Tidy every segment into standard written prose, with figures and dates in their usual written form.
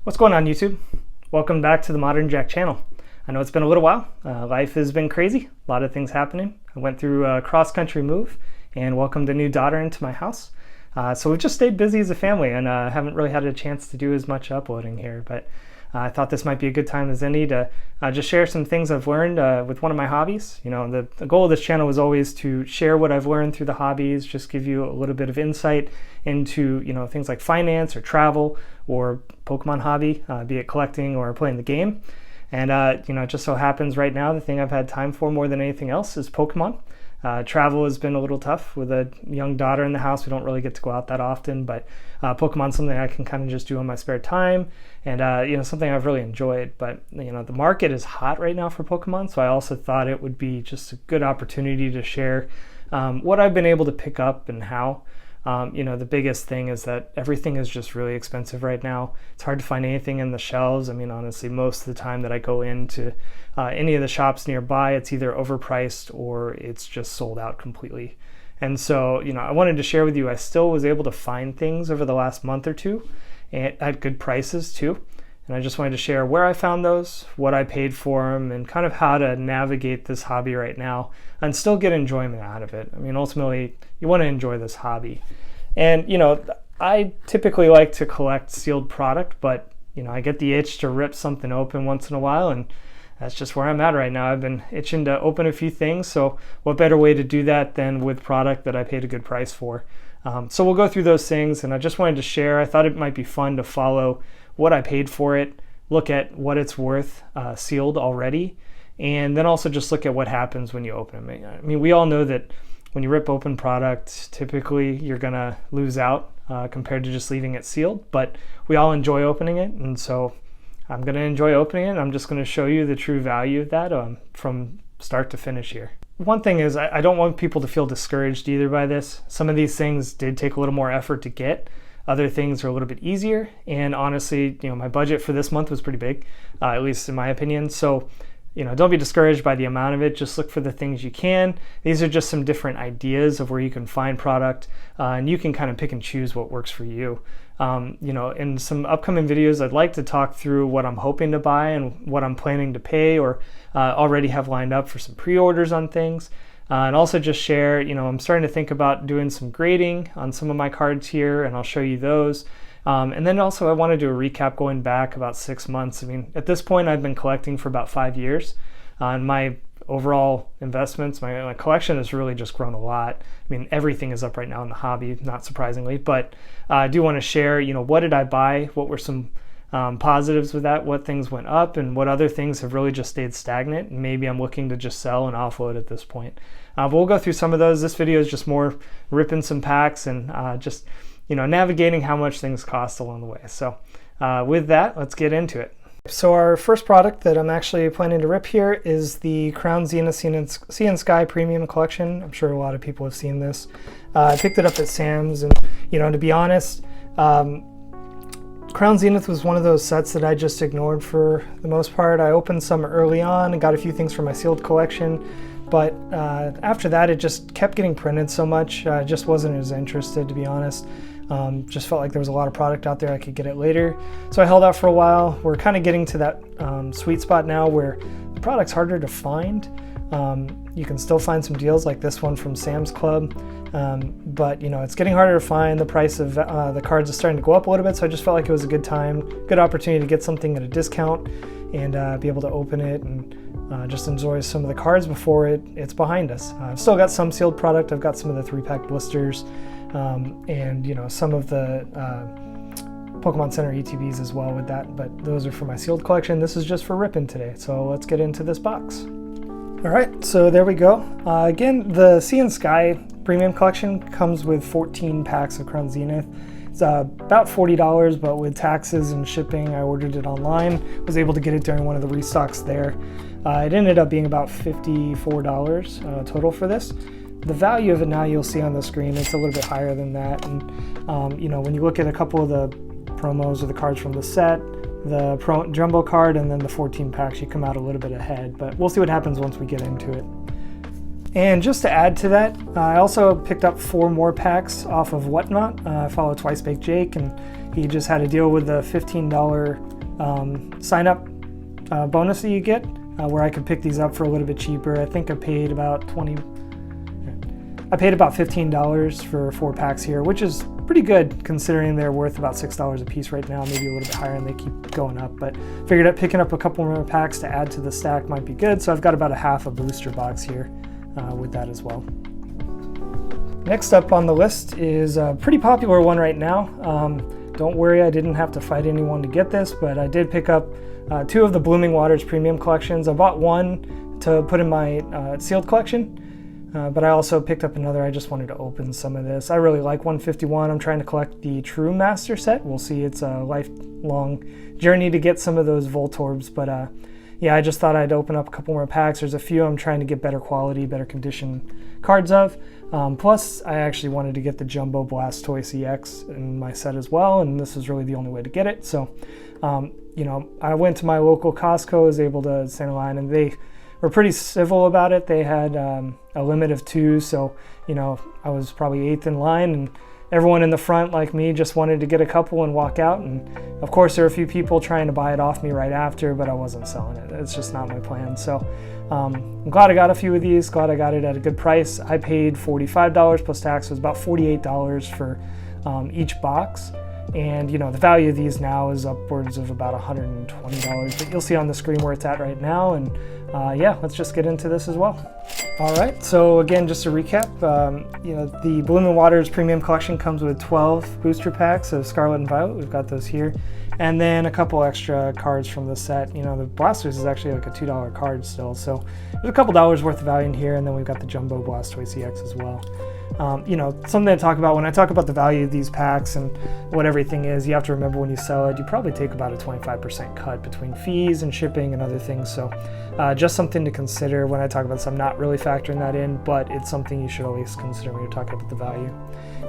What's going on, YouTube? Welcome back to the Modern Jack channel. I know it's been a little while. Life has been crazy, a lot of things happening. I went through a cross-country move and welcomed a new daughter into my house. So we've just stayed busy as a family and haven't really had a chance to do as much uploading here, but I thought this might be a good time as any to just share some things I've learned with one of my hobbies. You know, the goal of this channel was always to share what I've learned through the hobbies, just give you a little bit of insight into, you know, things like finance or travel or Pokemon hobby, be it collecting or playing the game. And, you know, it just so happens right now the thing I've had time for more than anything else is Pokemon. Travel has been a little tough with a young daughter in the house. We don't really get to go out that often, but Pokemon's something I can kind of just do on my spare time, and you know, something I've really enjoyed. But you know, the market is hot right now for Pokemon, so I also thought it would be just a good opportunity to share what I've been able to pick up and how. You know, the biggest thing is that everything is just really expensive right now. It's hard to find anything in the shelves. I mean, honestly, most of the time that I go into any of the shops nearby, it's either overpriced or it's just sold out completely. And so, you know, I wanted to share with you, I still was able to find things over the last month or two at good prices too. And I just wanted to share where I found those, what I paid for them, and kind of how to navigate this hobby right now and still get enjoyment out of it. I mean, ultimately, you want to enjoy this hobby. And, you know, I typically like to collect sealed product, but, you know, I get the itch to rip something open once in a while, and that's just where I'm at right now. I've been itching to open a few things, so what better way to do that than with product that I paid a good price for? So we'll go through those things, and I just wanted to share. I thought it might be fun to follow what I paid for it, look at what it's worth sealed already, and then also just look at what happens when you open them. I mean, we all know that when you rip open product, typically you're gonna lose out compared to just leaving it sealed, but we all enjoy opening it, and so I'm gonna enjoy opening it. I'm just gonna show you the true value of that from start to finish here. One thing is I don't want people to feel discouraged either by this. Some of these things did take a little more effort to get. Other things are a little bit easier, and honestly, you know, my budget for this month was pretty big, at least in my opinion. So, you know, don't be discouraged by the amount of it. Just look for the things you can. These are just some different ideas of where you can find product, and you can kind of pick and choose what works for you. You know, in some upcoming videos, I'd like to talk through what I'm hoping to buy and what I'm planning to pay or already have lined up for some pre-orders on things. And also just share, you know, I'm starting to think about doing some grading on some of my cards here, and I'll show you those. And then also I want to do a recap going back about 6 months. I mean, at this point I've been collecting for about 5 years. And my overall investments, my collection has really just grown a lot. I mean, everything is up right now in the hobby, not surprisingly, but I do want to share, you know, what did I buy? What were some positives with that? What things went up and what other things have really just stayed stagnant? And maybe I'm looking to just sell and offload at this point. But we'll go through some of those. This video is just more ripping some packs and just, you know, navigating how much things cost along the way. So with that, let's get into it. So our first product that I'm actually planning to rip here is the Crown Zenith Sea and Sky Premium Collection. I'm sure a lot of people have seen this. I picked it up at Sam's, and, you know, to be honest, Crown Zenith was one of those sets that I just ignored for the most part. I opened some early on and got a few things for my sealed collection, but after that it just kept getting printed so much. I just wasn't as interested, to be honest. Just felt like there was a lot of product out there, I could get it later. So I held out for a while. We're kind of getting to that sweet spot now where the product's harder to find. You can still find some deals like this one from Sam's Club, but you know, it's getting harder to find. The price of the cards is starting to go up a little bit, so I just felt like it was a good time, good opportunity to get something at a discount and be able to open it and just enjoy some of the cards before it's behind us. I've still got some sealed product. I've got some of the 3-pack blisters and, you know, some of the Pokemon Center ETBs as well with that, but those are for my sealed collection. This is just for ripping today, so let's get into this box. All right, so there we go. Again, the Sea and Sky Premium Collection comes with 14 packs of Crown Zenith. It's about $40, but with taxes and shipping, I ordered it online. Was able to get it during one of the restocks there. It ended up being about $54 total for this. The value of it now, you'll see on the screen, it's a little bit higher than that. And you know, when you look at a couple of the promos or the cards from the set, the jumbo card and then the 14 packs, you come out a little bit ahead, but we'll see what happens once we get into it. And just to add to that, I also picked up 4 more packs off of Whatnot. I follow Twice Baked Jake, and he just had a deal with the $15 sign up bonus that you get, where I could pick these up for a little bit cheaper. I think I paid about $15 for 4 packs here, which is pretty good considering they're worth about $6 a piece right now, maybe a little bit higher, and they keep going up. But figured that picking up a couple more packs to add to the stack might be good, so I've got about a half a booster box here with that as well. Next up on the list is a pretty popular one right now. Don't worry, I didn't have to fight anyone to get this, but I did pick up 2 of the Blooming Waters premium collections. I bought one to put in my sealed collection, but I also picked up another. I just wanted to open some of this. I really like 151. I'm trying to collect the True Master set. We'll see, it's a lifelong journey to get some of those Voltorbs, but yeah, I just thought I'd open up a couple more packs. There's a few I'm trying to get better quality, better condition cards of. Plus, I actually wanted to get the Jumbo Blastoise EX in my set as well, and this was really the only way to get it. So, you know, I went to my local Costco, was able to stand in line, and they were pretty civil about it. They had a limit of 2, so, you know, I was probably 8th in line, and everyone in the front, like me, just wanted to get a couple and walk out. And of course, there were a few people trying to buy it off me right after, but I wasn't selling it. It's just not my plan. So I'm glad I got a few of these, glad I got it at a good price. I paid $45 plus tax, was about $48 for each box. And you know, the value of these now is upwards of about $120, but you'll see on the screen where it's at right now. And yeah, let's just get into this as well. All right, so again, just to recap, you know, the Blooming Waters Premium Collection comes with 12 booster packs of Scarlet and Violet. We've got those here. And then a couple extra cards from the set. You know, the Blastoise is actually like a $2 card still, so there's a couple dollars worth of value in here. And then we've got the Jumbo Blastoise EX as well. You know, something to talk about when I talk about the value of these packs and what everything is, you have to remember when you sell it, you probably take about a 25% cut between fees and shipping and other things. So just something to consider when I talk about this. I'm not really factoring that in, but it's something you should always consider when you're talking about the value.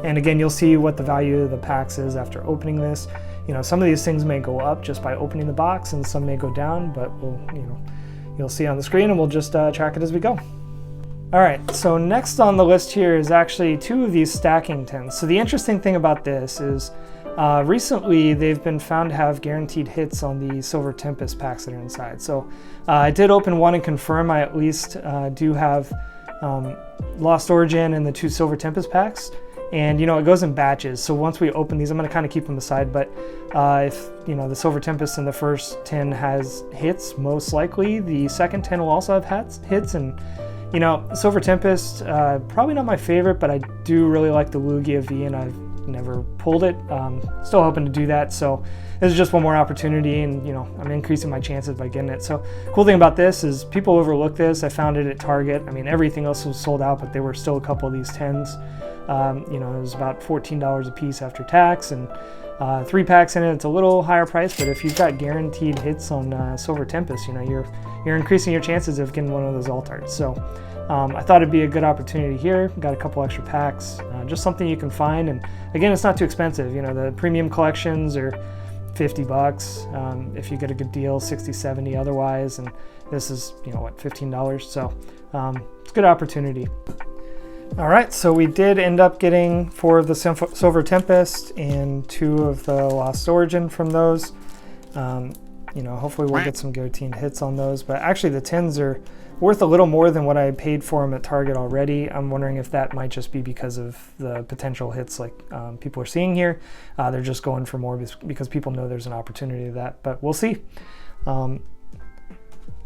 And again, you'll see what the value of the packs is after opening this. You know, some of these things may go up just by opening the box, and some may go down, but we'll, you know, you'll see on the screen, and we'll just track it as we go. All right, so next on the list here is actually 2 of these stacking tins. So the interesting thing about this is recently they've been found to have guaranteed hits on the Silver Tempest packs that are inside. So I did open one and confirm I at least do have Lost Origin and the 2 Silver Tempest packs. And you know, it goes in batches, so once we open these, I'm going to kind of keep them aside, but if you know the Silver Tempest in the first tin has hits, most likely the second tin will also have hits. And you know, Silver Tempest, probably not my favorite, but I do really like the Lugia V, and I've never pulled it. Still hoping to do that, so this is just one more opportunity, and you know, I'm increasing my chances by getting it. So cool thing about this is people overlook this. I found it at Target. I mean, everything else was sold out, but there were still a couple of these tins. You know, it was about $14 a piece after tax, and 3 packs in it. It's a little higher price, but if you've got guaranteed hits on Silver Tempest, you know, you're increasing your chances of getting one of those alt-arts. So I thought it'd be a good opportunity here. Got a couple extra packs, just something you can find. And again, it's not too expensive. You know, the premium collections are $50 if you get a good deal, $60, $70 otherwise. And this is, you know, what, $15. So it's a good opportunity. All right, so we did end up getting 4 of the Silver Tempest and 2 of the Lost Origin from those. You know, hopefully we'll get some guaranteed hits on those, but actually the tins are worth a little more than what I paid for them at Target already. I'm wondering if that might just be because of the potential hits like people are seeing here. They're just going for more because people know there's an opportunity to that, but we'll see.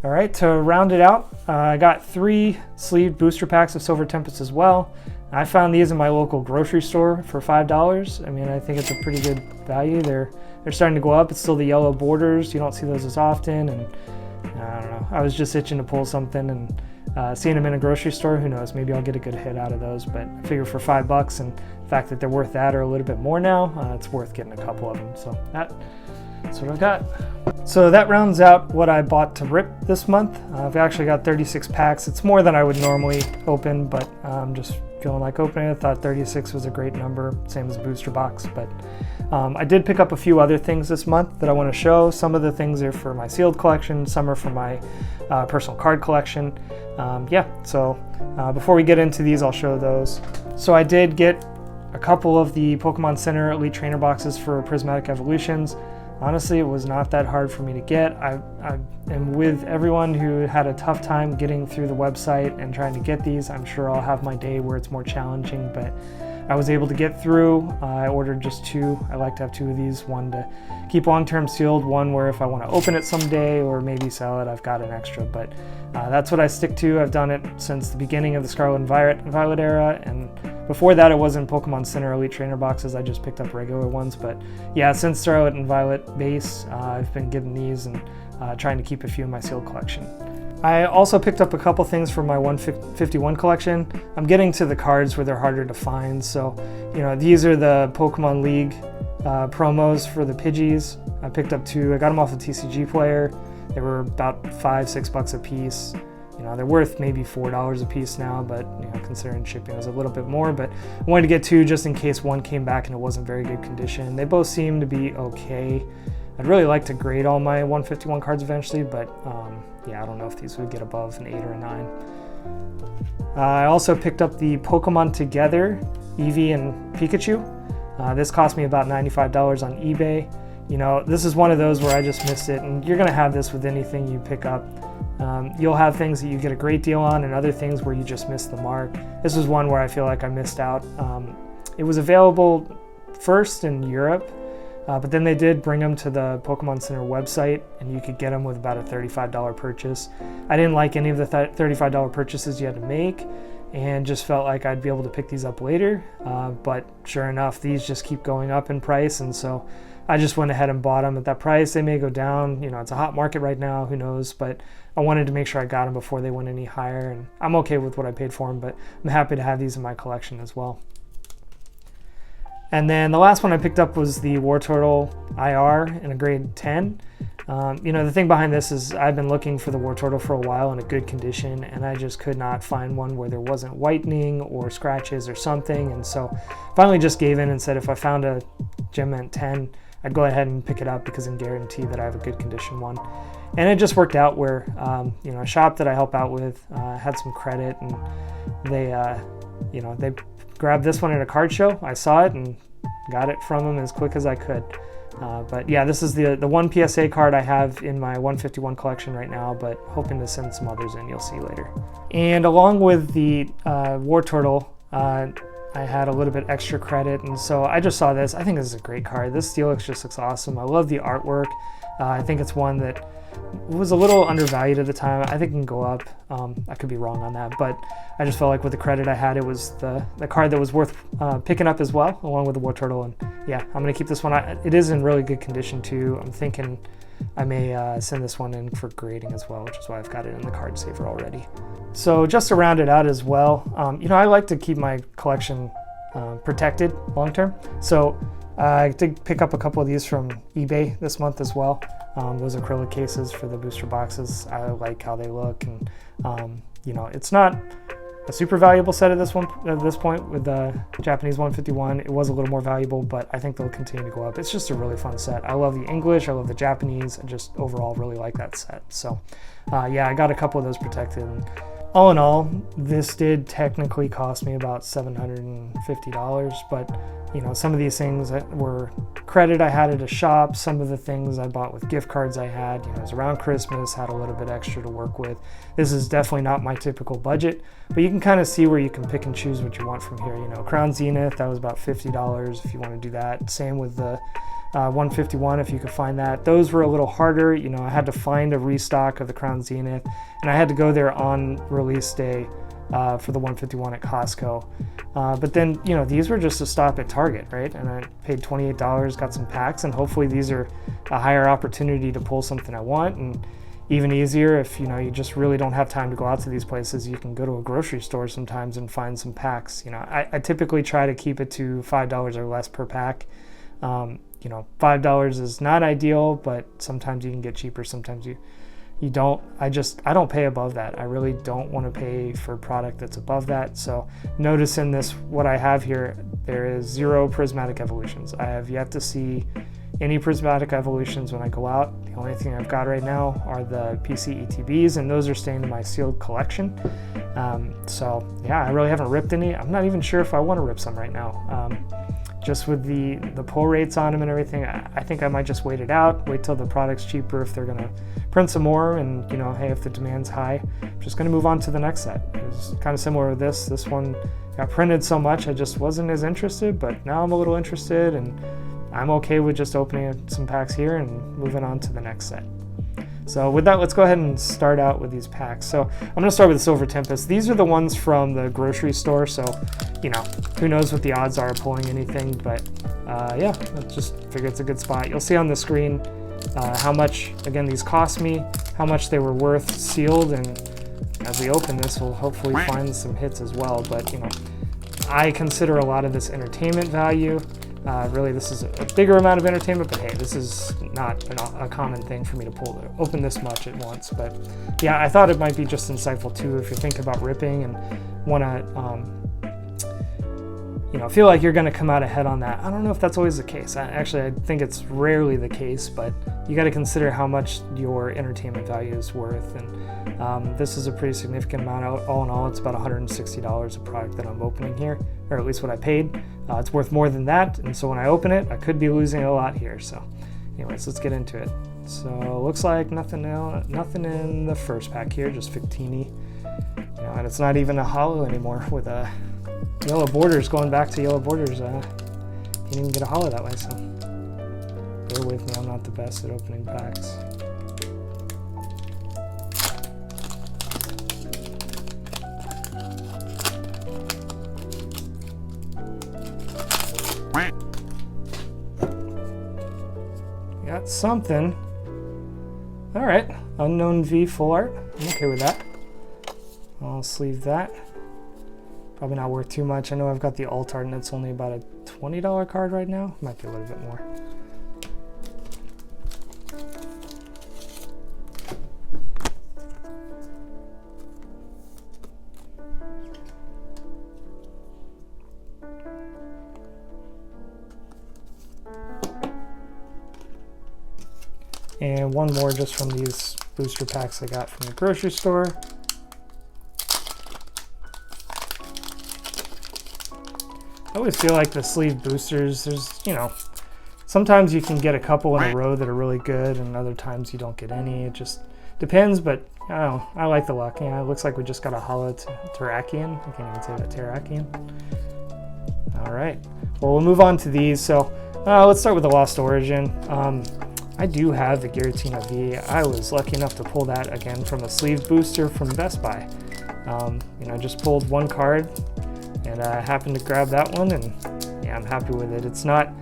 All right, to round it out, I got 3 sleeved booster packs of Silver Tempest as well. I found these in my local grocery store for $5. I mean, I think it's a pretty good value. They're starting to go up. It's still the yellow borders. You don't see those as often, and I don't know. I was just itching to pull something, and seeing them in a grocery store, who knows? Maybe I'll get a good hit out of those. But I figure for $5, and the fact that they're worth that or a little bit more now, it's worth getting a couple of them. So that's what I've got. So that rounds out what I bought to rip this month. I've actually got 36 packs. It's more than I would normally open, but I'm just feeling like opening it. I thought 36 was a great number, same as booster box. But I did pick up a few other things this month that I want to show. Some of the things are for my sealed collection, some are for my personal card collection. Yeah, so before we get into these, I'll show those. So I did get a couple of the Pokemon Center Elite Trainer boxes for Prismatic Evolutions. honestly, it was not that hard for me to get. I am with everyone who had a tough time getting through the website and trying to get these. I'm sure I'll have my day where it's more challenging, but I was able to get through. I ordered just 2. I like to have 2 of these, one to keep long-term sealed, one where if I want to open it someday or maybe sell it, I've got an extra. But that's what I stick to. I've done it since the beginning of the Scarlet and Violet era, and before that it wasn't Pokemon Center Elite Trainer boxes. I just picked up regular ones. But yeah, since Scarlet and Violet base, I've been getting these and trying to keep a few in my sealed collection. I also picked up a couple things for my 151 collection. I'm getting to the cards where they're harder to find. So, these are the Pokemon League promos for the Pidgeys. I picked up 2. I got them off the TCG Player. They were about $5-6 a piece. They're worth maybe $4 a piece now, but considering shipping was a little bit more. But I wanted to get 2 just in case one came back and it wasn't very good condition. They both seem to be okay. I'd really like to grade all my 151 cards eventually, but yeah, I don't know if these would get above an 8 or a 9. I also picked up the Pokemon Together Eevee and Pikachu. This cost me about $95 on eBay. This is one of those where I just missed it, and you're gonna have this with anything you pick up. You'll have things that you get a great deal on and other things where you just miss the mark. This was one where I feel like I missed out. It was available first in Europe, but then they did bring them to the Pokemon Center website, and you could get them with about a $35 purchase. I didn't like any of the $35 purchases you had to make, and just felt like I'd be able to pick these up later. But sure enough, these just keep going up in price, and so I just went ahead and bought them at that price. They may go down, it's a hot market right now, who knows, but I wanted to make sure I got them before they went any higher, and I'm okay with what I paid for them, but I'm happy to have these in my collection as well. And then the last one I picked up was the Wartortle IR in a grade 10. The thing behind this is I've been looking for the Wartortle for a while in a good condition, and I just could not find one where there wasn't whitening or scratches or something, and so finally just gave in and said if I found a Gem Ent 10, I'd go ahead and pick it up because I can guarantee that I have a good condition one. And it just worked out where, a shop that I help out with had some credit, and they grabbed this one at a card show. I saw it and got it from them as quick as I could. But yeah, this is the one PSA card I have in my 151 collection right now, but hoping to send some others in, you'll see later. And along with the Wartortle, I had a little bit extra credit, and so I just saw this. I think this is a great card. This Steelix just looks awesome. I love the artwork. I think it's one that was a little undervalued at the time. I think it can go up. I could be wrong on that, but I just felt like with the credit I had, it was the card that was worth picking up as well, along with the Wartortle. And yeah, I'm gonna keep this one. It is in really good condition too. I'm thinking I may send this one in for grading as well, which is why I've got it in the card saver already. So just to round it out as well, I like to keep my collection protected long term. So I did pick up a couple of these from eBay this month as well. Those acrylic cases for the booster boxes. I like how they look, and it's not a super valuable set at this point with the Japanese 151. It was a little more valuable, but I think they'll continue to go up. It's just a really fun set. I love the English, I love the Japanese, I just overall really like that set. So yeah, I got a couple of those protected. And all in all, this did technically cost me about $750, but some of these things were credit I had at a shop. Some of the things I bought with gift cards I had, it was around Christmas, had a little bit extra to work with. This is definitely not my typical budget, but you can kind of see where you can pick and choose what you want from here. Crown Zenith, that was about $50 if you want to do that. Same with the 151 if you could find that. Those were a little harder. I had to find a restock of the Crown Zenith, and I had to go there on release day for the 151 at Costco. But then, these were just a stop at Target, right? And I paid $28, got some packs, and hopefully these are a higher opportunity to pull something I want. And even easier if, you just really don't have time to go out to these places, you can go to a grocery store sometimes and find some packs. I typically try to keep it to $5 or less per pack. $5 is not ideal, but sometimes you can get cheaper, sometimes you don't. I don't pay above that. I really don't want to pay for a product that's above that. So notice in this, what I have here, there is 0 prismatic evolutions. I have yet to see any prismatic evolutions when I go out. The only thing I've got right now are the PC ETBs, and those are staying in my sealed collection. So yeah, I really haven't ripped any. I'm not even sure if I want to rip some right now. just with the pull rates on them and everything, I think I might just wait it out, wait till the product's cheaper if they're gonna print some more, and you know, hey, if the demand's high, I'm just gonna move on to the next set. It was kind of similar with this one got printed so much I just wasn't as interested, but now I'm a little interested, and I'm okay with just opening some packs here and moving on to the next set. So with that, let's go ahead and start out with these packs. So I'm gonna start with the Silver Tempest. These are the ones from the grocery store, so you know, who knows what the odds are of pulling anything, but yeah, I just figure it's a good spot. You'll see on the screen how much, again, these cost me, how much they were worth sealed, and as we open this, we'll hopefully find some hits as well. But you know, I consider a lot of this entertainment value. Really, this is a bigger amount of entertainment, but hey, this is not a common thing for me to open this much at once. But yeah, I thought it might be just insightful too if you're thinking about ripping and want to you know, feel like you're going to come out ahead on that. I don't know if that's always the case. Actually, I think it's rarely the case, but you got to consider how much your entertainment value is worth. And this is a pretty significant amount. All in all, it's about $160 a product that I'm opening here, or at least what I paid. It's worth more than that, and so when I open it, I could be losing a lot here. So anyways, let's get into it. So looks like nothing in the first pack here, just Victini. You know, and it's not even a holo anymore with a yellow borders. Going back to yellow borders, can't even get a holo that way, so bear with me, I'm not the best at opening packs. Got something. All right, Unknown V full art. I'm okay with that. I'll sleeve that. Probably not worth too much. I know I've got the alt art and it's only about a $20 card right now. Might be a little bit more. And one more just from these booster packs I got from the grocery store. I always feel like the sleeve boosters, there's, you know, sometimes you can get a couple in a row that are really good, and other times you don't get any. It just depends, but I don't know. I like the luck. Yeah, it looks like we just got a holo Terrakion. I can't even say that, Terrakion. All right. Well, we'll move on to these. So let's start with the Lost Origin. I do have the Giratina V. I was lucky enough to pull that again from a sleeve booster from Best Buy. You know, just pulled one card, and I happened to grab that one, and yeah, I'm happy with it. It's not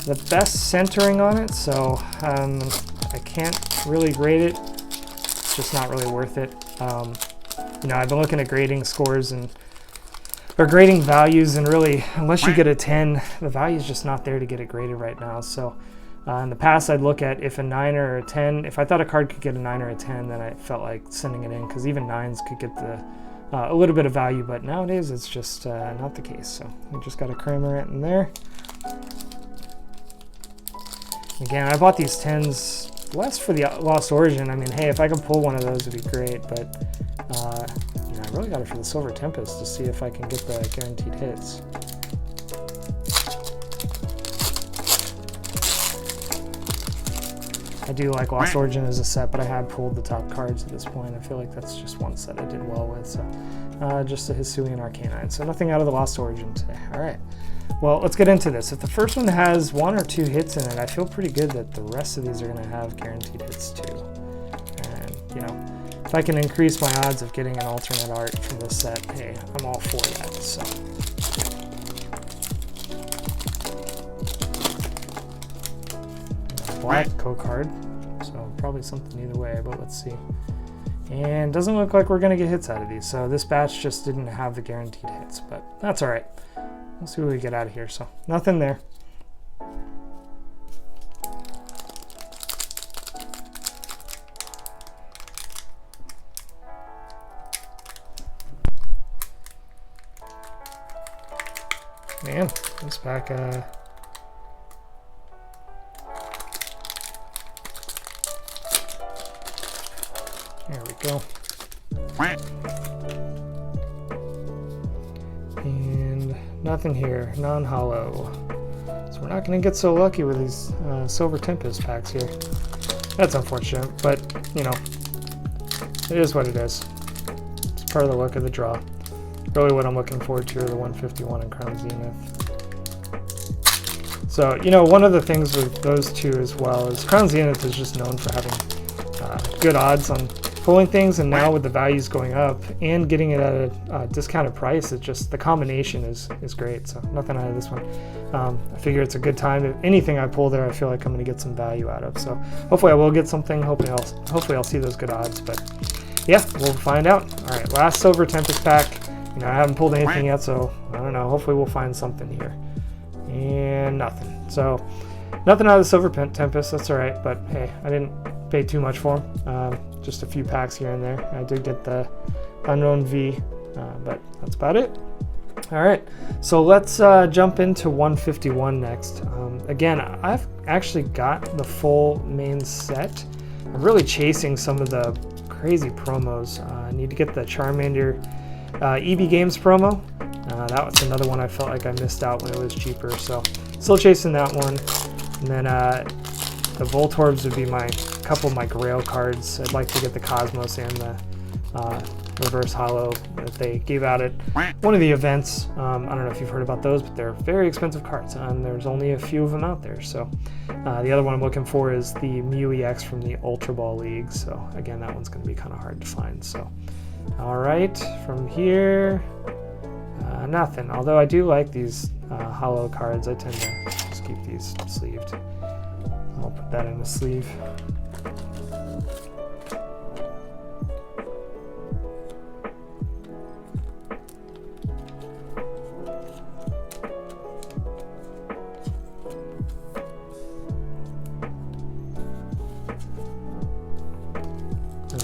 the best centering on it, so I can't really grade it. It's just not really worth it. You know, I've been looking at grading scores or grading values, and really, unless you get a 10, the value is just not there to get it graded right now. So in the past, I'd look at if a 9 or a 10, if I thought a card could get a 9 or a 10, then I felt like sending it in, because even 9s could get a little bit of value, but nowadays it's just not the case. So we just got a Cramorant in there. Again, I bought these 10s less for the Lost Origin. I mean, hey, if I can pull one of those, it'd be great, but you know, I really got it for the Silver Tempest to see if I can get the guaranteed hits. I do like Lost Origin as a set, but I have pulled the top cards at this point. I feel like that's just one set I did well with. So just a Hisuian Arcanine. So nothing out of the Lost Origin today. All right. Well, let's get into this. If the first one has 1 or 2 hits in it, I feel pretty good that the rest of these are going to have guaranteed hits too. And, you know, if I can increase my odds of getting an alternate art from this set, hey, I'm all for that. So black code-card, so probably something either way, but let's see. And doesn't look like we're going to get hits out of these, so this batch just didn't have the guaranteed hits, but that's all right. We'll see what we get out of here. So nothing there. Man, this pack, there we go. And nothing here, non-hollow. So we're not going to get so lucky with these Silver Tempest packs here. That's unfortunate, but, you know, it is what it is. It's part of the luck of the draw. Really what I'm looking forward to are the 151 and Crown Zenith. So, you know, one of the things with those two as well is Crown Zenith is just known for having good odds on pulling things, and now with the values going up and getting it at a discounted price, it just, the combination is great. So nothing out of this one. I figure it's a good time. If anything I pull there, I feel like I'm going to get some value out of. So hopefully I will get something. Hopefully I'll see those good odds. But yeah, we'll find out. All right, last Silver Tempest pack. You know, I haven't pulled anything yet, so I don't know. Hopefully we'll find something here. And nothing. So nothing out of the Silver Tempest. That's all right. But hey, I didn't pay too much for them. Just a few packs here and there. I did get the Unknown V, but that's about it. All right, so let's jump into 151 next. Again, I've actually got the full main set. I'm really chasing some of the crazy promos. I need to get the Charmander EB Games promo. That was another one I felt like I missed out when it was cheaper, so still chasing that one. And then the Voltorbs would be my couple of my Grail cards. I'd like to get the Cosmos and the Reverse Holo that they gave out at one of the events. I don't know if you've heard about those, but they're very expensive cards, and there's only a few of them out there. So the other one I'm looking for is the Mew EX from the Ultra Ball League. So again, that one's going to be kind of hard to find. So all right, from here, nothing. Although I do like these Holo cards, I tend to just keep these sleeved. I'll put that in the sleeve.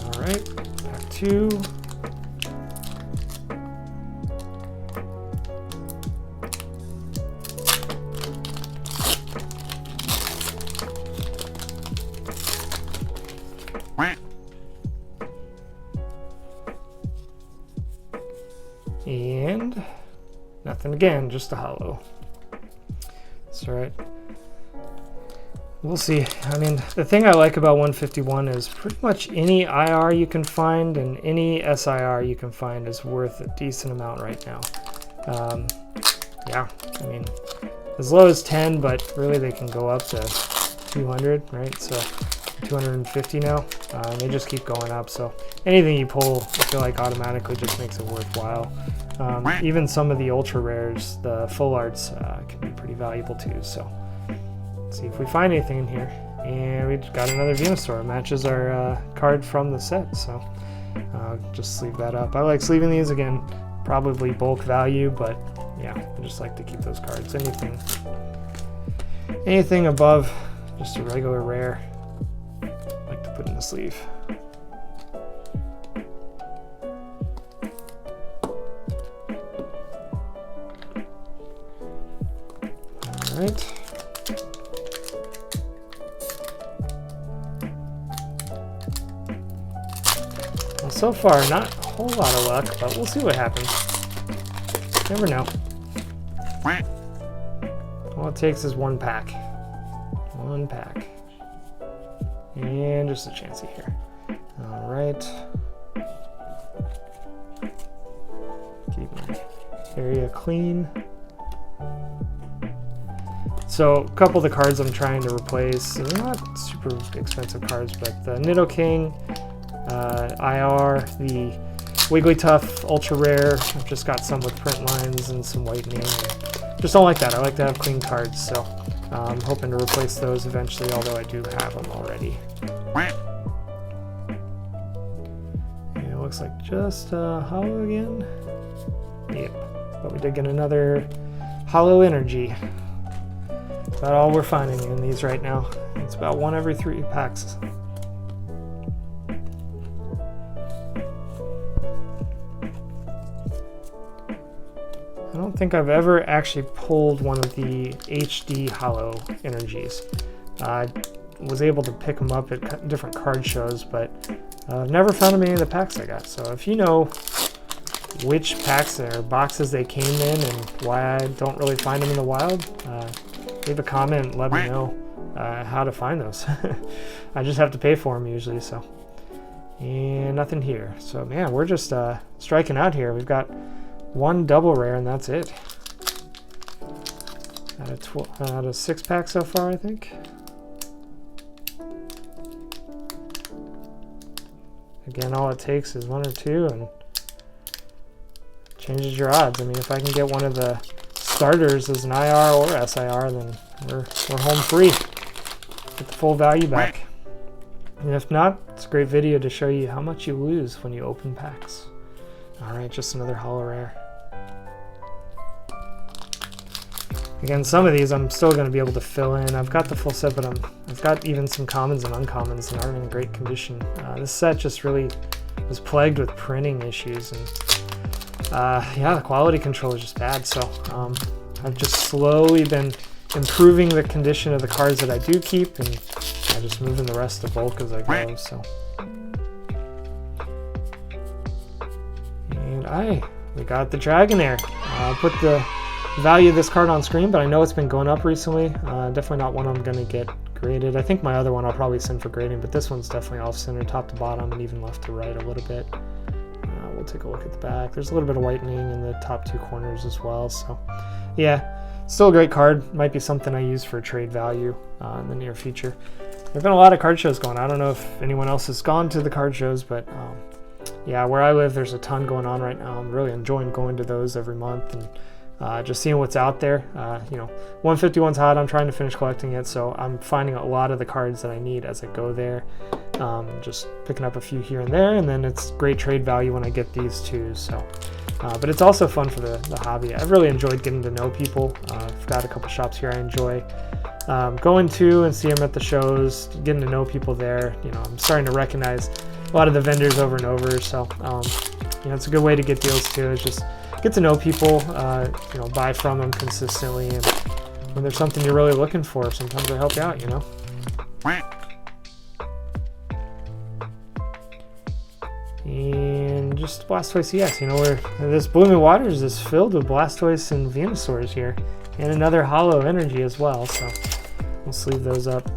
All right, pack 2. And nothing again, just a holo. That's all right. We'll see. I mean, the thing I like about 151 is pretty much any IR you can find and any SIR you can find is worth a decent amount right now. Yeah, I mean, as low as 10, but really they can go up to 200, right? So 250 now. They just keep going up. So anything you pull, I feel like automatically just makes it worthwhile. Even some of the ultra rares, the full arts, can be pretty valuable too. So let's see if we find anything in here. And we got another Venusaur. Matches our card from the set. So just sleeve that up. I like sleeving these again. Probably bulk value, but yeah, I just like to keep those cards. Anything above just a regular rare, I like to put in the sleeve. All right. Well, so far, not a whole lot of luck, but we'll see what happens. Never know. All it takes is one pack. One pack. And just a chancey here. All right. Keep my area clean. So a couple of the cards I'm trying to replace, they're not super expensive cards, but the Nidoking, IR, the Wigglytuff Ultra Rare. I've just got some with print lines and some whitening. Just don't like that. I like to have clean cards, so I'm hoping to replace those eventually, although I do have them already. And it looks like just Holo again. Yep, but we did get another Holo Energy. About all we're finding in these right now. It's about 1 every 3 packs. I don't think I've ever actually pulled one of the HD Holo Energies. I was able to pick them up at different card shows, but I've never found them in any of the packs I got. So if you know which packs or boxes they came in and why I don't really find them in the wild, leave a comment and let me know how to find those. I just have to pay for them usually, so. And nothing here. So man, we're just striking out here. We've got one double rare and that's it. Out of 6 packs so far, I think. Again, all it takes is 1 or 2 and changes your odds. I mean, if I can get one of the starters as an IR or SIR, then we're home free. Get the full value back. And if not, it's a great video to show you how much you lose when you open packs. Alright, just another holo rare. Again, some of these I'm still going to be able to fill in. I've got the full set, but I've got even some commons and uncommons that aren't in great condition. This set just really was plagued with printing issues, and yeah, the quality control is just bad. So I've just slowly been improving the condition of the cards that I do keep, and just moving the rest of the bulk as I go. So, and we got the Dragonair. I'll put the value of this card on screen, but I know it's been going up recently. Definitely not one I'm going to get graded. I think my other one I'll probably send for grading, but this one's definitely off center, top to bottom, and even left to right a little bit. We'll take a look at the back. There's a little bit of whitening in the top 2 corners as well. So yeah, still a great card. Might be something I use for trade value in the near future. There have been a lot of card shows going on. I don't know if anyone else has gone to the card shows, but yeah, where I live, there's a ton going on right now. I'm really enjoying going to those every month and just seeing what's out there. You know, 151's hot. I'm trying to finish collecting it, so I'm finding a lot of the cards that I need as I go there. Just picking up a few here and there, and then it's great trade value when I get these too. So, but it's also fun for the hobby. I've really enjoyed getting to know people. I've got a couple shops here I enjoy going to and see them at the shows, getting to know people there. You know, I'm starting to recognize a lot of the vendors over and over. So, you know, it's a good way to get deals too. Is just get to know people, you know, buy from them consistently, and when there's something you're really looking for, sometimes they help you out, you know. And just Blastoise EX, you know, where this Blooming Waters is filled with Blastoise and Venusaurs here, and another Holo Energy as well, so we'll sleeve those up.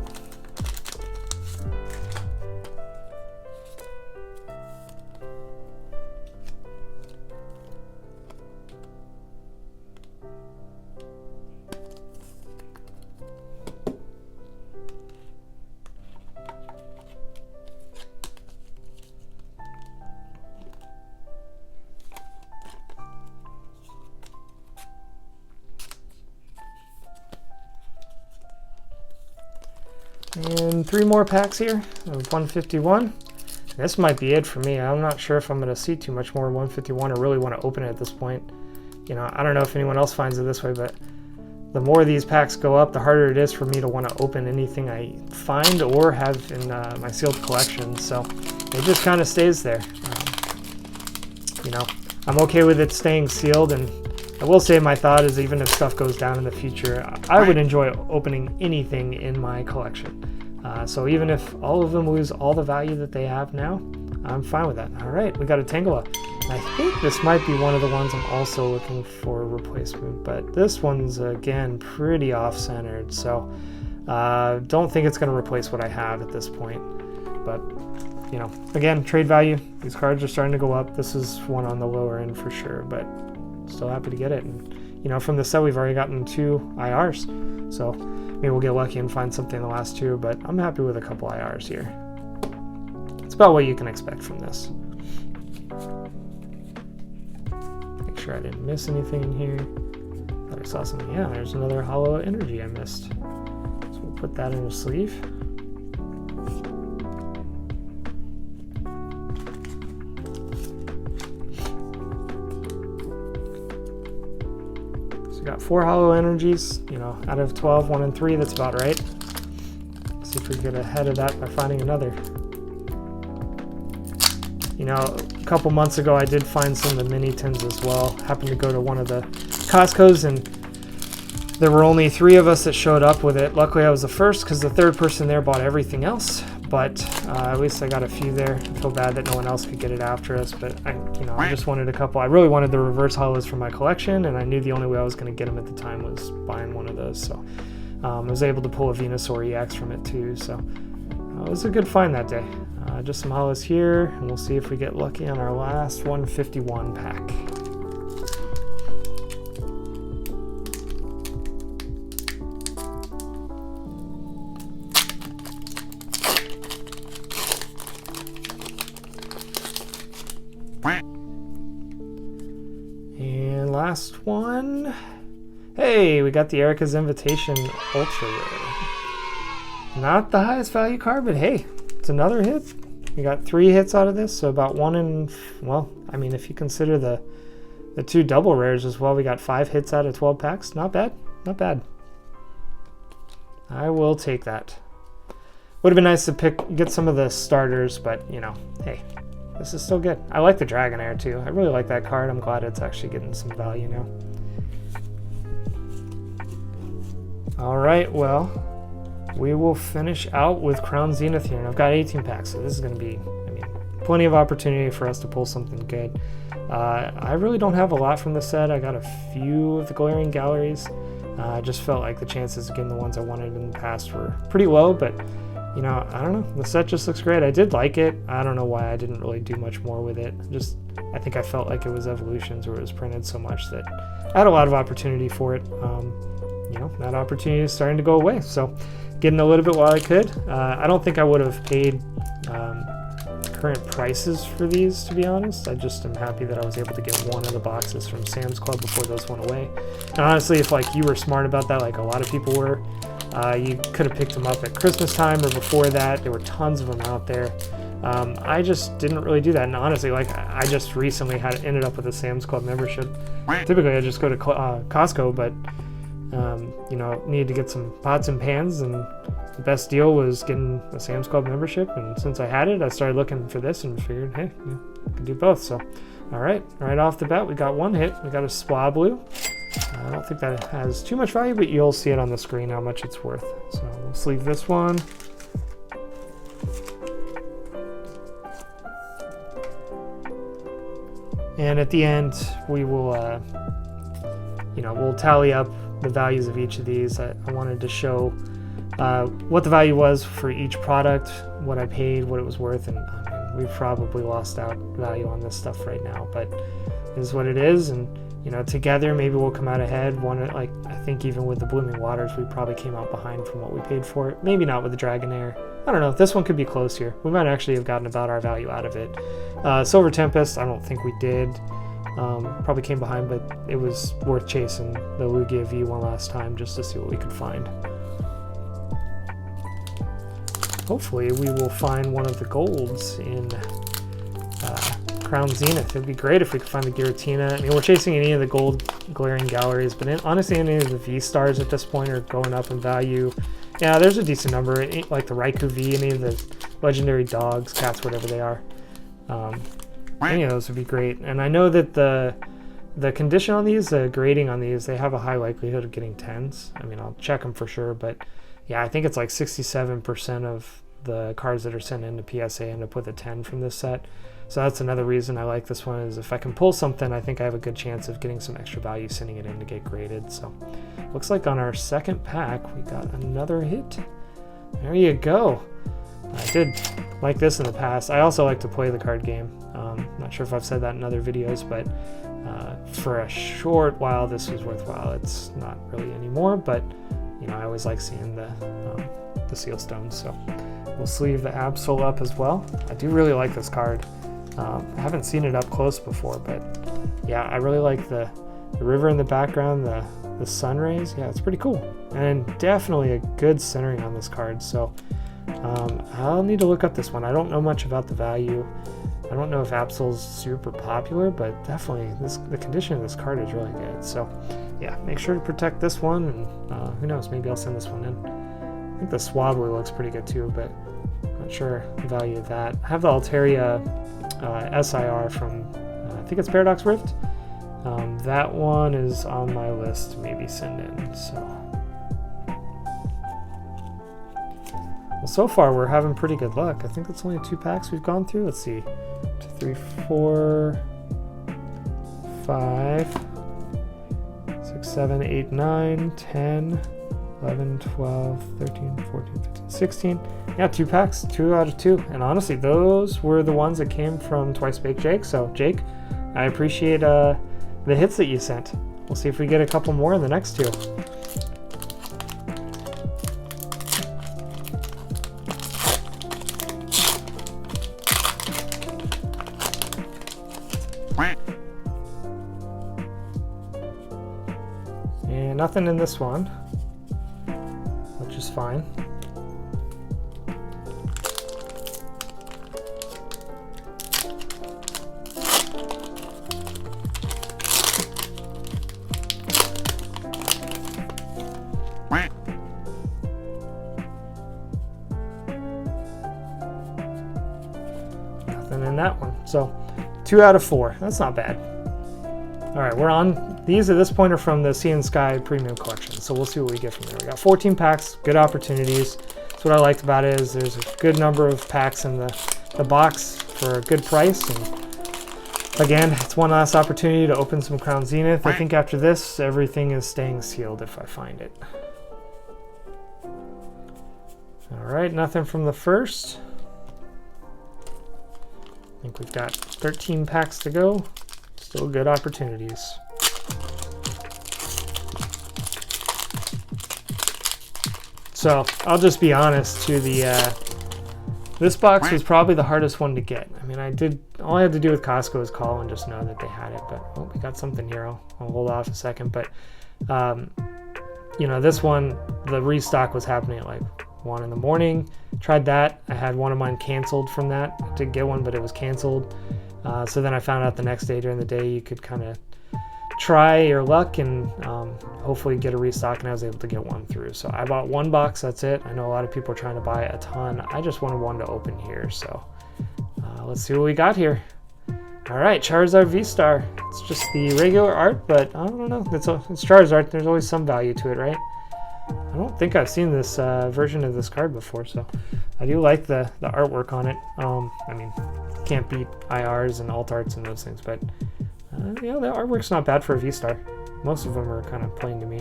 And 3 more packs here of 151. This might be it for me. I'm not sure if I'm going to see too much more 151 or really want to open it at this point. You know, I don't know if anyone else finds it this way, but the more these packs go up, the harder it is for me to want to open anything I find or have in my sealed collection. So it just kind of stays there. You know, I'm okay with it staying sealed, and I will say my thought is even if stuff goes down in the future, I would enjoy opening anything in my collection. So even if all of them lose all the value that they have now, I'm fine with that. All right, we got a Tangela. I think this might be one of the ones I'm also looking for a replacement, but this one's, again, pretty off-centered. So don't think it's going to replace what I have at this point. But, you know, again, trade value. These cards are starting to go up. This is one on the lower end for sure, but still happy to get it. And, you know, from the set, we've already gotten 2 IRs. So maybe we'll get lucky and find something in the last 2, but I'm happy with a couple IRs here. It's about what you can expect from this. Make sure I didn't miss anything in here. Thought I saw something. Yeah, there's another Holo Energy I missed. So we'll put that in a sleeve. Got 4 Holo Energies, you know, out of 12, 1 and 3, that's about right. Let's see if we get ahead of that by finding another. You know, a couple months ago I did find some of the mini tins as well. Happened to go to one of the Costco's, and there were only 3 of us that showed up with it. Luckily I was the first because the third person there bought everything else, but at least I got a few there. I feel bad that no one else could get it after us, but I just wanted a couple. I really wanted the reverse holos for my collection, and I knew the only way I was going to get them at the time was buying one of those. So I was able to pull a Venusaur EX from it too, so it was a good find that day. Just some hollows here, and we'll see if we get lucky on our last 151 pack. And last one. Hey, we got the Erica's Invitation Ultra Rare. Not the highest value card, but hey, it's another hit. We got 3 hits out of this, so about 1 in, well, I mean, if you consider the 2 double rares as well, we got 5 hits out of 12 packs. Not bad, not bad. I will take that. Would have been nice to get some of the starters, but you know, hey, this is still good. I like the Dragonair too. I really like that card. I'm glad it's actually getting some value now. All right, well, we will finish out with Crown Zenith here, and I've got 18 packs, so this is going to be, I mean, plenty of opportunity for us to pull something good. I really don't have a lot from the set. I got a few of the Glaring Galleries. I just felt like the chances of getting the ones I wanted in the past were pretty low, but you know, I don't know. The set just looks great. I did like it. I don't know why I didn't really do much more with it. I think I felt like it was Evolutions where it was printed so much that I had a lot of opportunity for it. You know, that opportunity is starting to go away, so getting a little bit while I could. I don't think I would have paid current prices for these, to be honest. I just am happy that I was able to get one of the boxes from Sam's Club before those went away. And honestly, if like you were smart about that, like a lot of people were, you could have picked them up at Christmas time or before that. There were tons of them out there. I just didn't really do that, and honestly, like I just recently ended up with a Sam's Club membership. Typically I just go to Costco, but you know, needed to get some pots and pans, and the best deal was getting a Sam's Club membership, and since I had it, I started looking for this and figured, hey, I can do both. So all right off the bat, we got one hit. We got a Swablu. I don't think that has too much value, but you'll see it on the screen how much it's worth. So we'll sleeve this one. And at the end, we will, you know, we'll tally up the values of each of these. I wanted to show what the value was for each product, what I paid, what it was worth, and I mean, we've probably lost out value on this stuff right now, but it is what it is. And you know, together maybe we'll come out ahead. Like I think even with the Blooming Waters, we probably came out behind from what we paid for it. Maybe not with the Dragonair. I don't know. This one could be close here. We might actually have gotten about our value out of it. Silver Tempest, I don't think we did. Probably came behind, but it was worth chasing the Lugia V one last time just to see what we could find. Hopefully we will find one of the golds in Crown Zenith. It'd be great if we could find the Giratina. I mean, we're chasing any of the gold Glaring Galleries, but honestly any of the V-Stars at this point are going up in value. Yeah, there's a decent number, like the Raikou V, any of the legendary dogs, cats, whatever they are. Any of those would be great. And I know that the condition on these, the grading on these, they have a high likelihood of getting 10s. I mean, I'll check them for sure, but yeah, I think it's like 67% of the cards that are sent into PSA end up with a 10 from this set. So that's another reason I like this one, is if I can pull something, I think I have a good chance of getting some extra value sending it in to get graded. So looks like on our second pack, we got another hit. There you go. I did like this in the past. I also like to play the card game. Not sure if I've said that in other videos, but for a short while, this was worthwhile. It's not really anymore, but you know, I always like seeing the seal stones. So we'll sleeve the Absol up as well. I do really like this card. I haven't seen it up close before, but yeah, I really like the river in the background, the sun rays. Yeah, it's pretty cool, and definitely a good centering on this card. So I'll need to look up this one. I don't know much about the value. I don't know if Absol's super popular, but definitely the condition of this card is really good. So yeah, make sure to protect this one, and who knows, maybe I'll send this one in. I think the Swablu looks pretty good too, but I'm not sure the value of that. I have the Altaria SIR from, I think it's Paradox Rift. That one is on my list to maybe send in. Well, so far we're having pretty good luck. I think that's only 2 packs we've gone through. Let's see, 2, 3, 4, 5, 6, 7, 8, 9, 10, 11, 12, 13, 14, 15, 16. Yeah, 2 packs, 2 out of 2. And honestly, those were the ones that came from Twice Baked Jake. So Jake, I appreciate the hits that you sent. We'll see if we get a couple more in the next 2. And nothing in this one, which is fine. Nothing in that one. So 2 out of 4. That's not bad. All right, we're on. These at this point are from the Sea and Sky Premium Collection, so we'll see what we get from there. We got 14 packs, good opportunities. That's what I liked about it, is there's a good number of packs in the box for a good price. And again, it's one last opportunity to open some Crown Zenith. I think after this, everything is staying sealed if I find it. All right, nothing from the first. I think we've got 13 packs to go. Still good opportunities. So I'll just be honest, to this box was probably the hardest one to get. I mean, all I had to do with Costco was call and just know that they had it. But oh, we got something here. I'll hold off a second. But you know, this one, the restock was happening at like 1 in the morning. Tried that. I had one of mine canceled from that. I did get one, but it was canceled. So then I found out the next day during the day you could kind of try your luck and hopefully get a restock, and I was able to get one through. So I bought 1 box, that's it. I know a lot of people are trying to buy a ton. I just wanted one to open here, so let's see what we got here. All right, Charizard V-Star. It's just the regular art, but I don't know. It's Charizard. There's always some value to it, right? I don't think I've seen this version of this card before, so I do like the artwork on it. I mean, can't beat IRs and alt arts and those things, but yeah, the artwork's not bad for a V-Star. Most of them are kind of plain to me.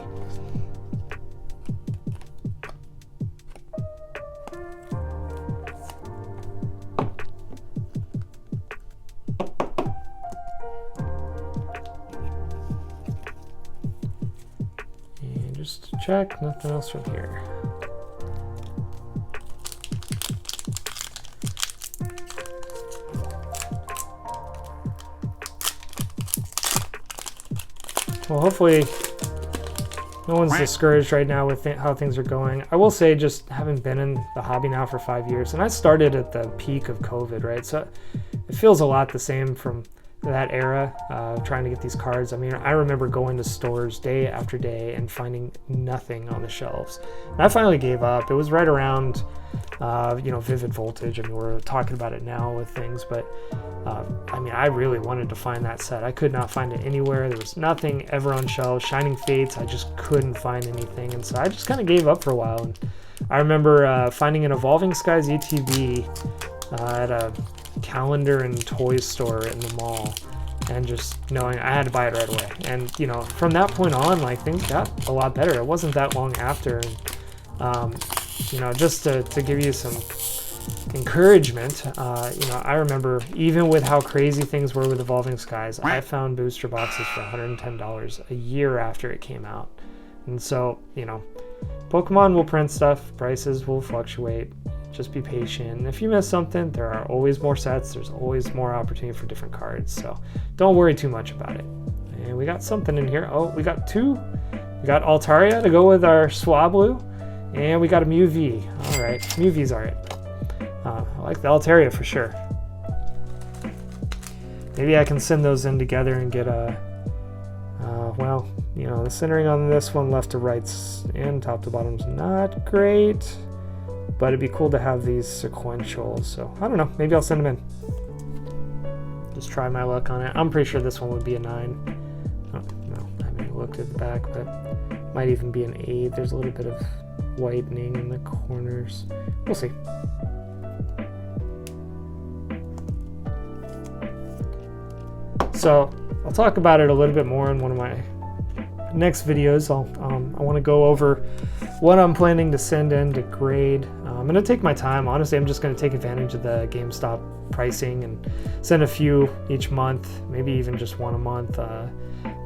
And just to check, nothing else from here. Well, hopefully no one's discouraged right now with how things are going. I will say, just having been in the hobby now for 5 years, and I started at the peak of COVID, right? So it feels a lot the same from that era, trying to get these cards. I mean, I remember going to stores day after day and finding nothing on the shelves. And I finally gave up. It was right around, you know, Vivid Voltage. I mean, we're talking about it now with things, but I mean, I really wanted to find that set. I could not find it anywhere. There was nothing ever on shelves. Shining Fates, I just couldn't find anything. And so I just kind of gave up for a while. And I remember finding an Evolving Skies ETB at a calendar and toy store in the mall, and just knowing I had to buy it right away. And, you know, from that point on, like, things got a lot better. It wasn't that long after. And, you know, just to give you some encouragement, you know, I remember even with how crazy things were with Evolving Skies, I found booster boxes for $110 a year after it came out. And so, you know, Pokemon will print stuff, prices will fluctuate, just be patient. And if you miss something, there are always more sets, there's always more opportunity for different cards, so don't worry too much about it. And we got something in here. Oh, we got 2. We got Altaria to go with our Swablu, and we got a Mew V. All right, Mew V's all right. I like the Altaria for sure. Maybe I can send those in together and get a, well, you know, the centering on this one left to rights and top to bottom's not great, but it'd be cool to have these sequential. So I don't know, maybe I'll send them in. Just try my luck on it. I'm pretty sure this one would be a 9. Oh, no, I haven't looked at the back, but might even be an 8. There's a little bit of whitening in the corners. We'll see. So I'll talk about it a little bit more in one of my next videos, I want to go over what I'm planning to send in to grade. I'm going to take my time. Honestly, I'm just going to take advantage of the GameStop pricing and send a few each month, maybe even just one a month.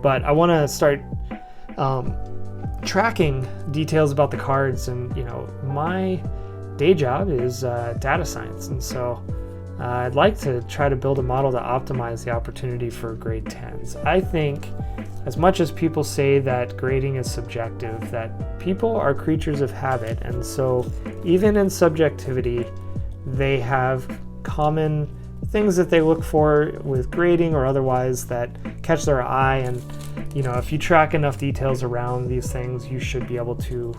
But I want to start tracking details about the cards, and my day job is data science, and so I'd like to try to build a model to optimize the opportunity for grade 10s. I think, as much as people say that grading is subjective, that people are creatures of habit, and so even in subjectivity, they have common things that they look for with grading or otherwise that catch their eye. And if you track enough details around these things, you should be able to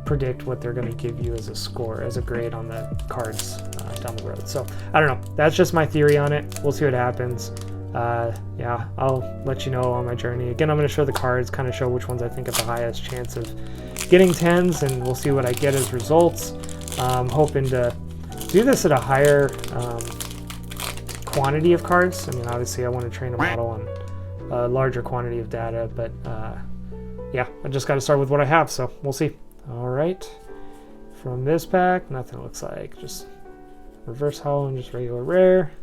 predict what they're going to give you as a score, as a grade on the cards down the road. So I don't know, that's just my theory on it. We'll see what happens. Yeah, I'll let you know on my journey. Again, I'm going to show the cards, kind of show which ones I think have the highest chance of getting 10s, and we'll see what I get as results. I'm hoping to do this at a higher quantity of cards. I mean, obviously I want to train a model on a larger quantity of data, but yeah, I just got to start with what I have, so we'll see. All right, from this pack, nothing looks like, just reverse hollow and just regular rare.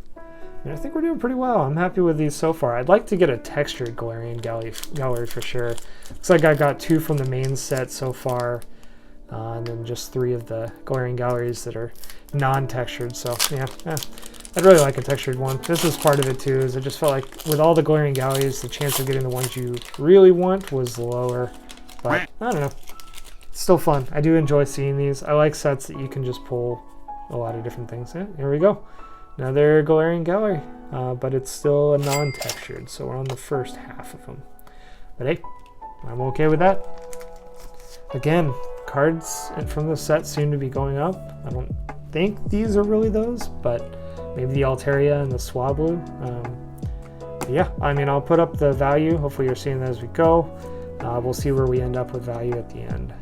And I think we're doing pretty well. I'm happy with these so far. I'd like to get a textured Galarian Gallery for sure. Looks like I got 2 from the main set so far, and then just 3 of the Galarian Galleries that are non-textured. So yeah, I'd really like a textured one. This is part of it too, is I just felt like with all the Galarian Galleries, the chance of getting the ones you really want was lower. But I don't know, it's still fun. I do enjoy seeing these. I like sets that you can just pull a lot of different things. Yeah, here we go. Another Galarian Gallery, but it's still a non-textured, so we're on the first half of them. But hey, I'm okay with that. Again, cards from the set seem to be going up. I don't think these are really those, but maybe the Altaria and the Swablu. Yeah, I mean, I'll put up the value. Hopefully you're seeing that as we go. We'll see where we end up with value at the end.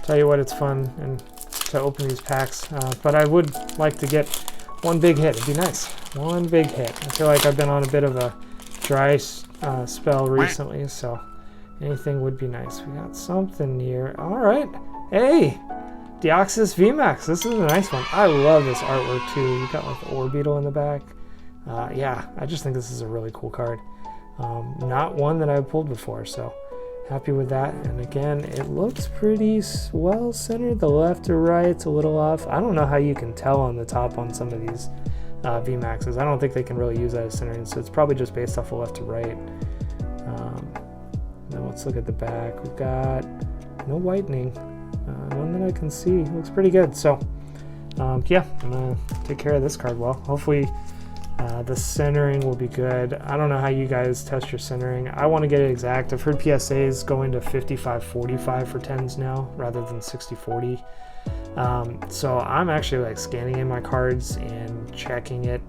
Tell you what, it's fun and to open these packs, but I would like to get one big hit. It'd be nice. One big hit. I feel like I've been on a bit of a dry spell recently, so anything would be nice. We got something here. All right. Hey, Deoxys VMAX. This is a nice one. I love this artwork too. You got like the Orbeetle in the back. Yeah, I just think this is a really cool card. Not one that I've pulled before, so happy with that. And again, it looks pretty well centered. The left to right's a little off. I don't know how you can tell on the top on some of these VMAXs. I don't think they can really use that as centering, so it's probably just based off of left to right. Now let's look at the back. We've got no whitening. None that I can see. Looks pretty good. So yeah, I'm gonna take care of this card well. Hopefully the centering will be good. I don't know how you guys test your centering. I want to get it exact. I've heard PSAs going to 55-45 for 10s now rather than 60-40. So I'm actually like scanning in my cards and checking it.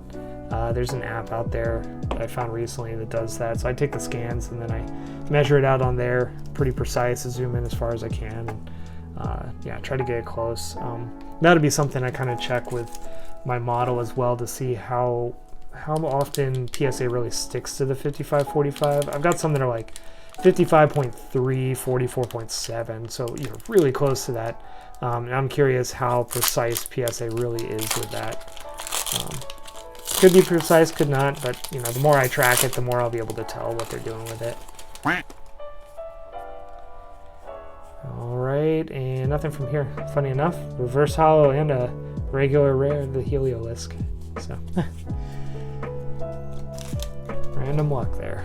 There's an app out there that I found recently that does that. So I take the scans and then I measure it out on there, pretty precise, zoom in as far as I can, and yeah, try to get it close. That'll be something I kind of check with my model as well to see how often PSA really sticks to the 55-45. I've got some that are like 55.3, 44.7, so you're really close to that. And I'm curious how precise PSA really is with that. Could be precise, could not, but the more I track it, the more I'll be able to tell what they're doing with it. All right, and nothing from here. Funny enough, reverse hollow and a regular rare, the Heliolisk. So random luck there.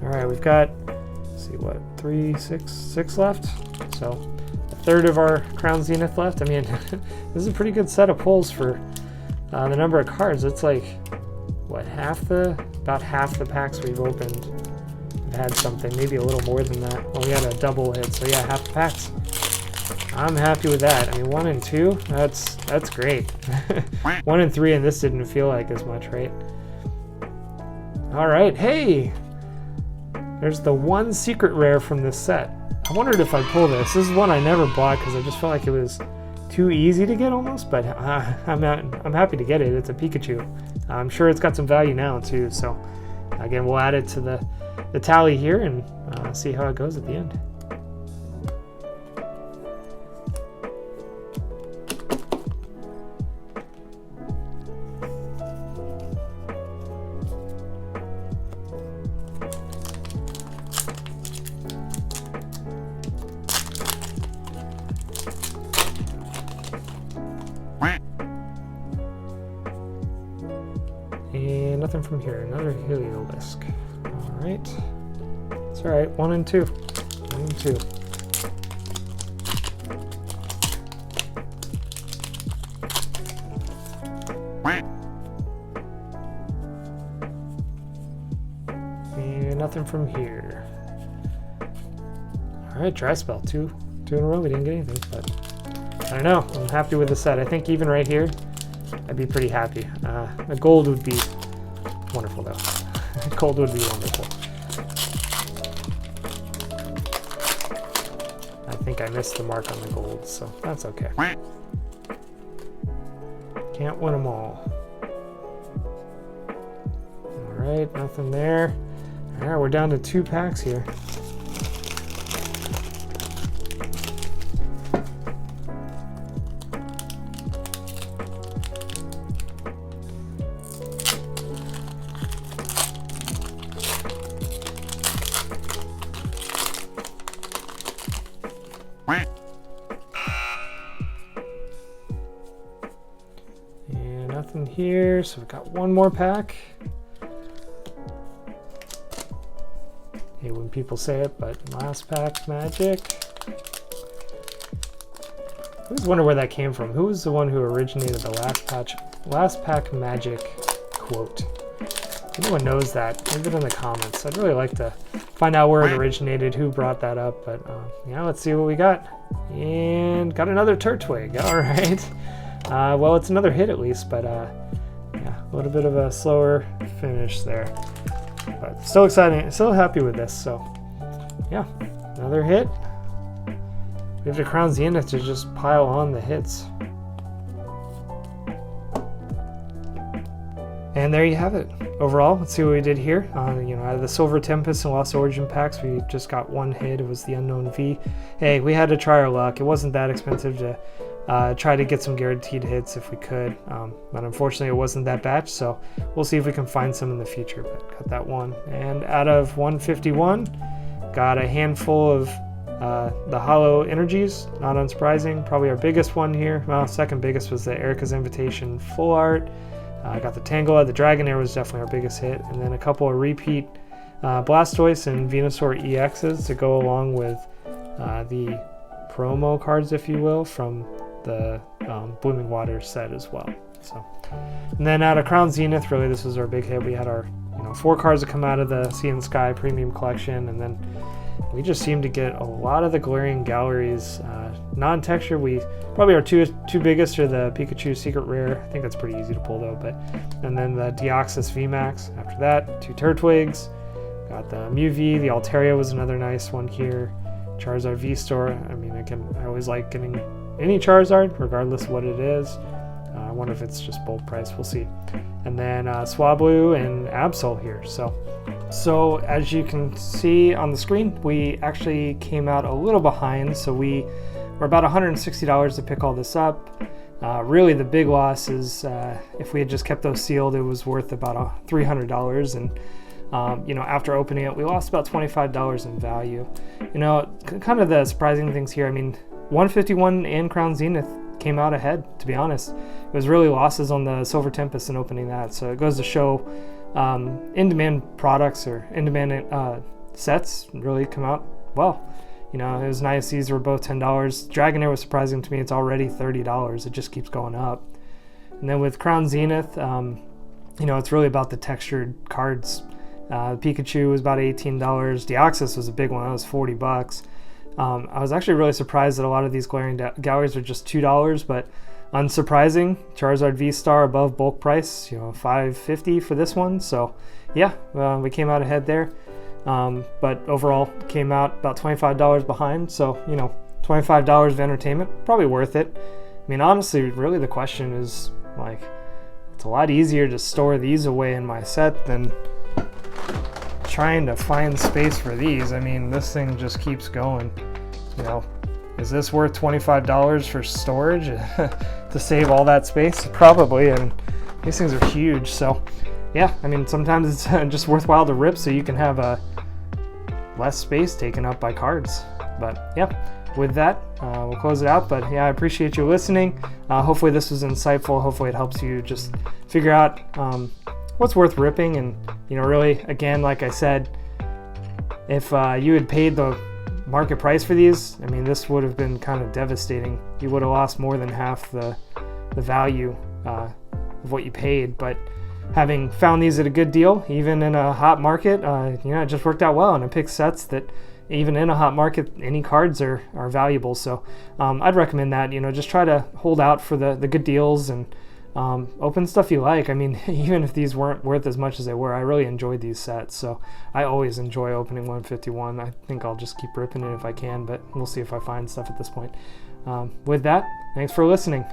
All right, we've got, let's see, what, 6 left. So a third of our Crown Zenith left. I mean, this is a pretty good set of pulls for the number of cards. It's like, what, about half the packs we've opened have had something, maybe a little more than that. Well, we had a double hit, so yeah, half the packs. I'm happy with that. I mean, 1 and 2, that's great. 1 and 3, and this didn't feel like as much, right? All right, hey, there's the one secret rare from this set. I wondered if I'd pull this. This is one I never bought because I just felt like it was too easy to get almost, but I'm happy to get it. It's a Pikachu. I'm sure it's got some value now too. So again, we'll add it to the tally here and see how it goes at the end. And nothing from here. Another Heliolisk. Alright. It's alright. 1 and 2. 1 and 2. And nothing from here. Alright, dry spell. Two in a row. We didn't get anything, but I don't know. I'm happy with the set. I think even right here, I'd be pretty happy. The gold would be wonderful though. Gold would be wonderful. I think I missed the mark on the gold, so that's okay. Can't win them all. Alright, nothing there. Alright, we're down to 2 packs here. And nothing here, so we've got 1 more pack. Hate when people say it, but last pack magic. I always wonder where that came from. Who was the one who originated the last pack magic quote? If anyone knows that, leave it in the comments. I'd really like to find out where it originated, who brought that up, but yeah, let's see what we got. And got another Turtwig, all right. Well, it's another hit at least, but yeah, a little bit of a slower finish there. But still exciting, still happy with this, so yeah, another hit. We have to Crown Zenith to just pile on the hits. And there you have it. Overall, let's see what we did here. You know, out of the Silver Tempest and Lost Origin packs, we just got 1 hit. It was the Unknown V. Hey, we had to try our luck. It wasn't that expensive to try to get some guaranteed hits if we could. But unfortunately, it wasn't that batch, so we'll see if we can find some in the future. But got that 1. And out of 151, got a handful of the Hollow Energies. Not unsurprising. Probably our biggest one here. Well, second biggest was the Erica's Invitation Full Art. I got the Tangela. The Dragonair was definitely our biggest hit, and then a couple of repeat Blastoise and Venusaur EXs to go along with the promo cards, if you will, from the Blooming Waters set as well. So, and then out of Crown Zenith, really this was our big hit. We had our 4 cards that come out of the Sea and Sky Premium Collection, and then we just seem to get a lot of the Galarian Galleries. Non-texture, we probably our two biggest are the Pikachu Secret Rare. I think that's pretty easy to pull though. And then the Deoxys VMAX. After that, 2 Turtwigs. Got the Mew V. The Altaria was another nice one here. Charizard V-Star. I mean, I always like getting any Charizard, regardless of what it is. I wonder if it's just bulk price. We'll see. And then Swablu and Absol here. So as you can see on the screen, we actually came out a little behind. So we were about $160 to pick all this up. Really the big loss is if we had just kept those sealed, it was worth about $300. And after opening it, we lost about $25 in value. Kind of the surprising things here. I mean, 151 and Crown Zenith came out ahead, to be honest. It was really losses on the Silver Tempest and opening that. So it goes to show in-demand products or in-demand sets really come out well. It was nice. These were both $10. Dragonair was surprising to me. It's already $30. It just keeps going up. And then with Crown Zenith, it's really about the textured cards. Pikachu was about $18. Deoxys was a big one. That was $40. I was actually really surprised that a lot of these Galarian Galleries are just $2, but unsurprising, Charizard V-Star above bulk price, $5.50 for this one. So yeah, we came out ahead there. but overall came out about $25 behind. So, you know, $25 of entertainment, probably worth it. I mean, honestly, really the question is, like, it's a lot easier to store these away in my set than trying to find space for these. I mean, this thing just keeps going. You know, is this worth $25 for storage to save all that space? Probably, and these things are huge. So yeah, I mean, sometimes it's just worthwhile to rip so you can have less space taken up by cards. But yeah, with that, we'll close it out. But yeah, I appreciate you listening. Hopefully this was insightful. Hopefully it helps you just figure out what's worth ripping. And, you know, really, again, like I said, if you had paid the market price for these, I mean, this would have been kind of devastating. You would have lost more than half the value of what you paid. But having found these at a good deal, even in a hot market, you know, it just worked out well. And I picked sets that even in a hot market, any cards are valuable. So I'd recommend that. You know, just try to hold out for the good deals and open stuff you like. I mean, even if these weren't worth as much as they were, I really enjoyed these sets. So I always enjoy opening 151. I think I'll just keep ripping it if I can, but we'll see if I find stuff at this point. With that, thanks for listening.